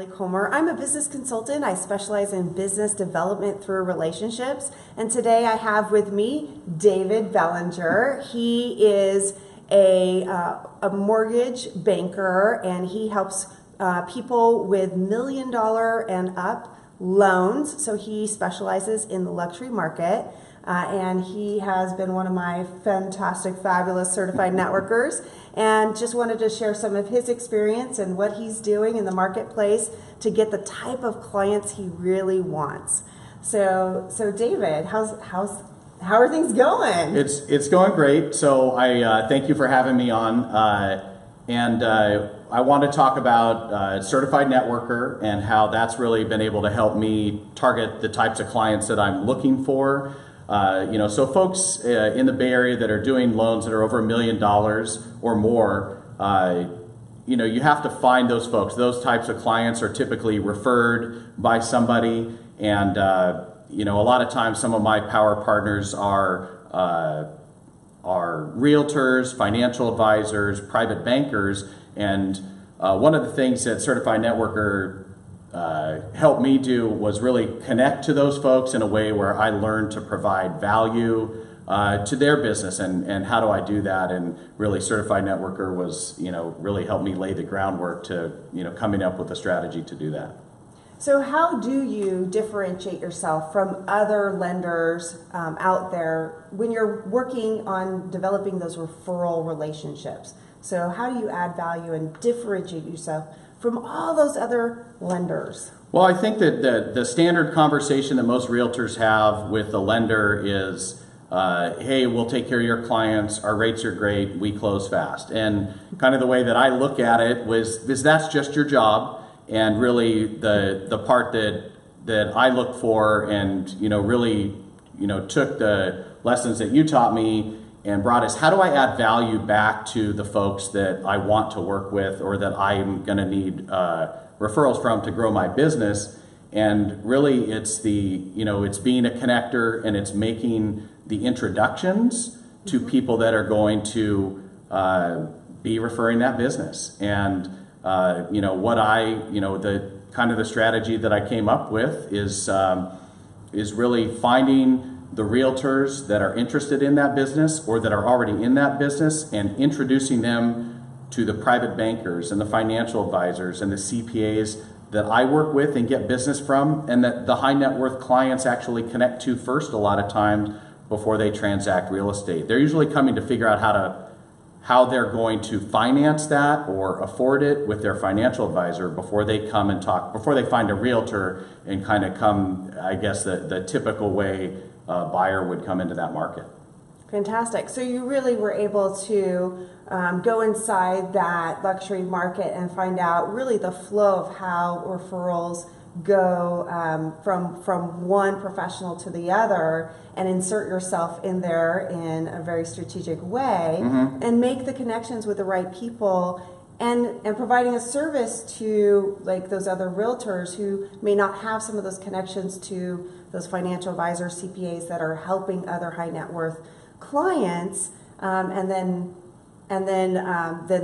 Maile Collmer. I'm a business consultant. I specialize in business development through relationships. And today I have with me David Bellinger. He is a mortgage banker, and he helps people with $1 million and up loans. So he specializes in the luxury market. And he has been one of my fantastic, fabulous certified networkers, and just wanted to share some of his experience and what he's doing in the marketplace to get the type of clients he really wants. So David, how are things going? It's going great. So I thank you for having me on, and I want to talk about certified networker and how that's really been able to help me target the types of clients that I'm looking for. So folks in the Bay Area that are doing loans that are over $1 million or more, you have to find those folks. Those types of clients are typically referred by somebody, and a lot of times some of my power partners are realtors, financial advisors, private bankers, and one of the things that Certified Networker helped me do was really connect to those folks in a way where I learned to provide value to their business, and how do I do that? And really, Certified Networker was, really helped me lay the groundwork to, coming up with a strategy to do that. So how do you differentiate yourself from other lenders out there when you're working on developing those referral relationships? So how do you add value and differentiate yourself from all those other lenders? Well, I think that the standard conversation that most realtors have with the lender is, hey, we'll take care of your clients, our rates are great, we close fast. And kind of the way that I look at it is that's just your job, and really the part that I look for and really took the lessons that you taught me and brought us, how do I add value back to the folks that I want to work with or that I'm going to need referrals from to grow my business? And really it's it's being a connector, and it's making the introductions to people that are going to be referring that business. And the kind of the strategy that I came up with is really finding the realtors that are interested in that business or that are already in that business and introducing them to the private bankers and the financial advisors and the CPAs that I work with and get business from, and that the high net worth clients actually connect to first a lot of times before they transact real estate. They're usually coming to figure out how they're going to finance that or afford it with their financial advisor before they come and talk, before they find a realtor and kind of come, I guess, the typical way a buyer would come into that market. Fantastic. So you really were able to go inside that luxury market and find out really the flow of how referrals go from one professional to the other, and insert yourself in there in a very strategic way, and make the connections with the right people, and providing a service to like those other realtors who may not have some of those connections to those financial advisors, CPAs that are helping other high net worth clients, and then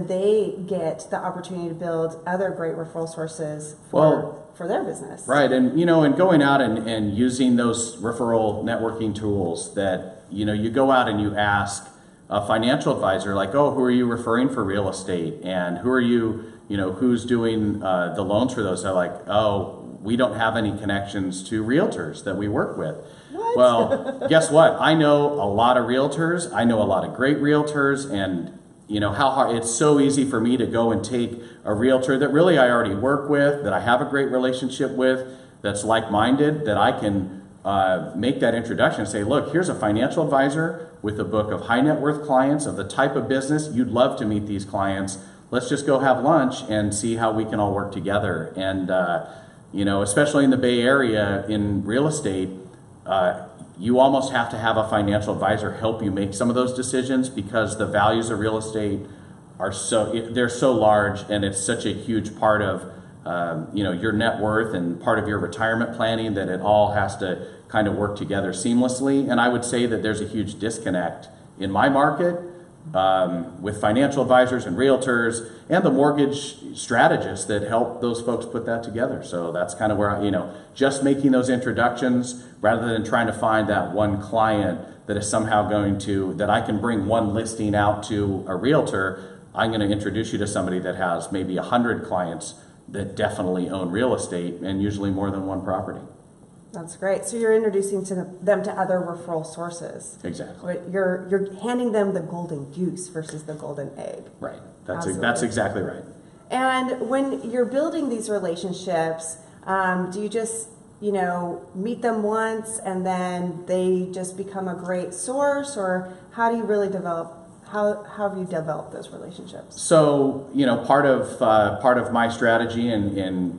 they get the opportunity to build other great referral sources for their business. Right, and and going out and using those referral networking tools that you go out and you ask a financial advisor, like, oh, who are you referring for real estate, and who are you, who's doing the loans for those? They're like, oh, we don't have any connections to realtors that we work with. What? Well, guess what? I know a lot of realtors. I know a lot of great realtors, and how hard it's so easy for me to go and take a realtor that really I already work with, that I have a great relationship with, that's like-minded, that I can make that introduction and say, look, here's a financial advisor with a book of high net worth clients of the type of business you'd love to meet these clients. Let's just go have lunch and see how we can all work together. And especially in the Bay Area in real estate, you almost have to have a financial advisor help you make some of those decisions, because the values of real estate are they're so large, and it's such a huge part of your net worth and part of your retirement planning, that it all has to kind of work together seamlessly. And I would say that there's a huge disconnect in my market with financial advisors and realtors and the mortgage strategists that help those folks put that together. So that's kind of where just making those introductions rather than trying to find that one client that is somehow that I can bring one listing out to a realtor. I'm going to introduce you to somebody that has maybe 100 clients that definitely own real estate and usually more than one property. That's great. So you're introducing them to other referral sources. Exactly. You're handing them the golden goose versus the golden egg. Right. That's exactly right. And when you're building these relationships, do you just meet them once and then they just become a great source, or how do you really develop? How have you developed those relationships? So part of my strategy in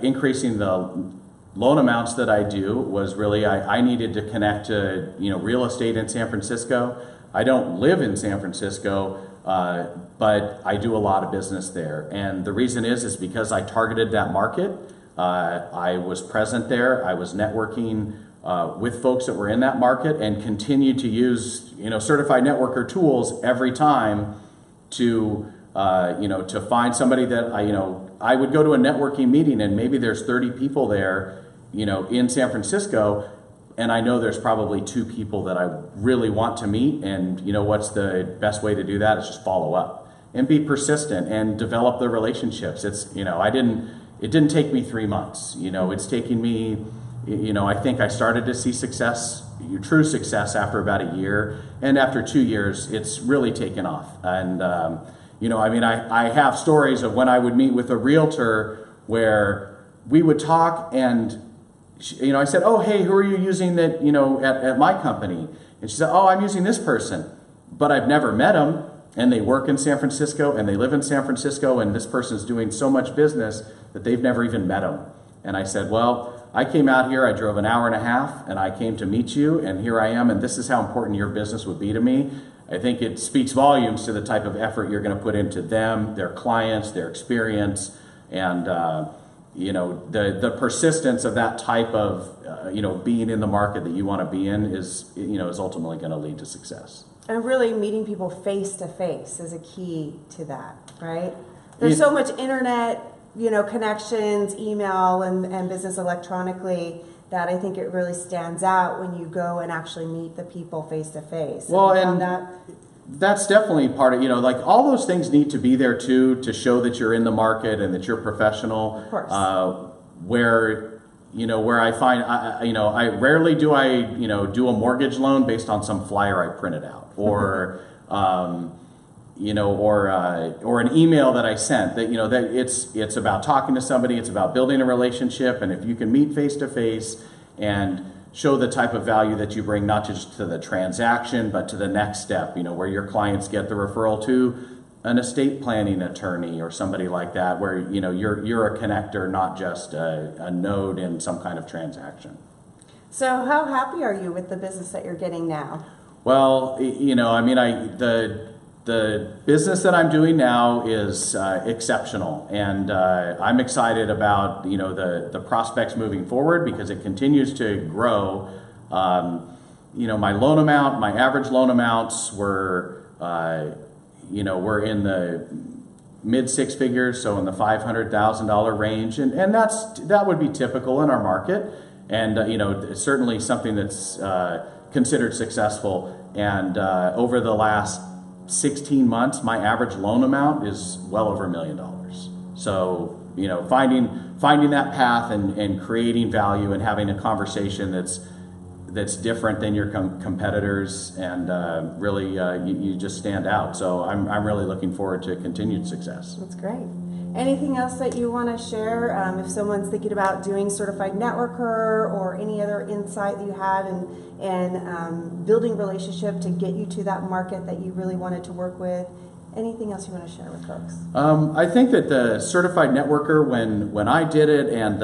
increasing the loan amounts that I do was really I needed to connect to real estate in San Francisco. I don't live in San Francisco, but I do a lot of business there, and the reason is because I targeted that market. I was present there. I was networking with folks that were in that market, and continued to use certified networker tools every time to find somebody that I would go to a networking meeting and maybe there's 30 people there in San Francisco, and I know there's probably 2 people that I really want to meet, and what's the best way to do that is just follow up and be persistent and develop the relationships. It didn't take me 3 months. It's taking me, I think I started to see true success after about a year, and after 2 years, it's really taken off. And, I have stories of when I would meet with a realtor where we would talk and, I said, oh, hey, who are you using that, at my company? And she said, oh, I'm using this person, but I've never met them. And they work in San Francisco and they live in San Francisco, and this person's doing so much business that they've never even met them. And I said, well, I came out here, I drove an hour and a half, and I came to meet you, and here I am, and this is how important your business would be to me. I think it speaks volumes to the type of effort you're going to put into them, their clients, their experience, and the persistence of that type of being in the market that you want to be in is ultimately going to lead to success. And really meeting people face to face is a key to that, right? There's so much internet, connections, email, and business electronically, that I think it really stands out when you go and actually meet the people face to face. Well, and that's definitely part of, all those things need to be there too, to show that you're in the market and that you're professional. Of course. Where I find, I rarely do do a mortgage loan based on some flyer I printed out, or, or an email that I sent. That it's about talking to somebody, it's about building a relationship, and if you can meet face to face and show the type of value that you bring, not just to the transaction, but to the next step, where your clients get the referral to an estate planning attorney or somebody like that, where you're a connector, not just a node in some kind of transaction. So how happy are you with the business that you're getting now? Well, the business that I'm doing now is exceptional, and I'm excited about the prospects moving forward because it continues to grow. My loan amount, my average loan amounts were we're in the mid 6 figures, so in the $500,000 range, and that would be typical in our market, and certainly something that's considered successful. And over the last 16 months, my average loan amount is well over $1 million. So finding that path and creating value and having a conversation that's different than your competitors, and really you just stand out. So I'm really looking forward to continued success. That's great. Anything else that you want to share? If someone's thinking about doing certified networker, or any other insight that you had in building relationship to get you to that market that you really wanted to work with, anything else you want to share with folks? I think that the certified networker, when I did it, and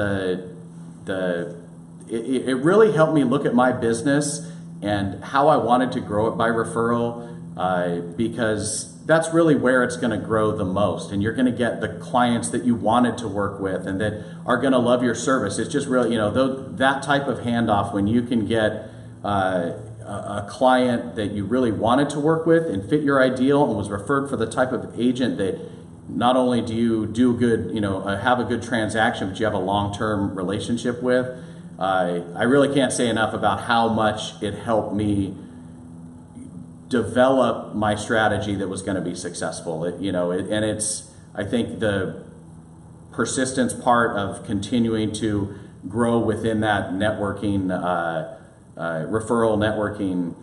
it really helped me look at my business and how I wanted to grow it by referral, because that's really where it's going to grow the most, and you're going to get the clients that you wanted to work with and that are going to love your service. It's just really, that type of handoff, when you can get a client that you really wanted to work with and fit your ideal and was referred for the type of agent that not only do you do good, have a good transaction, but you have a long-term relationship with, I really can't say enough about how much it helped me develop my strategy that was going to be successful. And it's, I think, the persistence part of continuing to grow within that networking, referral networking,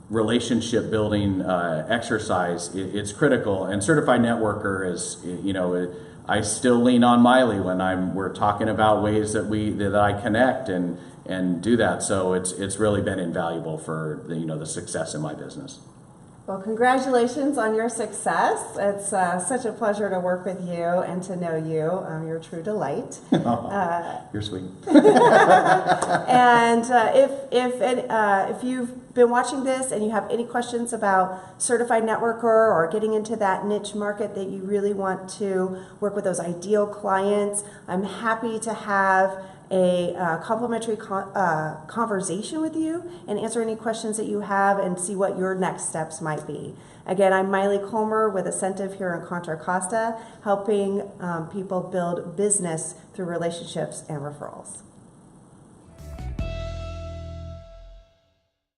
relationship building exercise. It's critical. And certified networker is, I still lean on Maile when we're talking about ways that I connect and do that. So it's really been invaluable for the success in my business. Well, congratulations on your success. It's such a pleasure to work with you and to know you. You're a true delight. You're sweet. And if you've been watching this and you have any questions about certified networker or getting into that niche market that you really want to work with those ideal clients, I'm happy to have a complimentary conversation with you and answer any questions that you have and see what your next steps might be. Again, I'm Maile Collmer with Asentiv here in Contra Costa, helping people build business through relationships and referrals.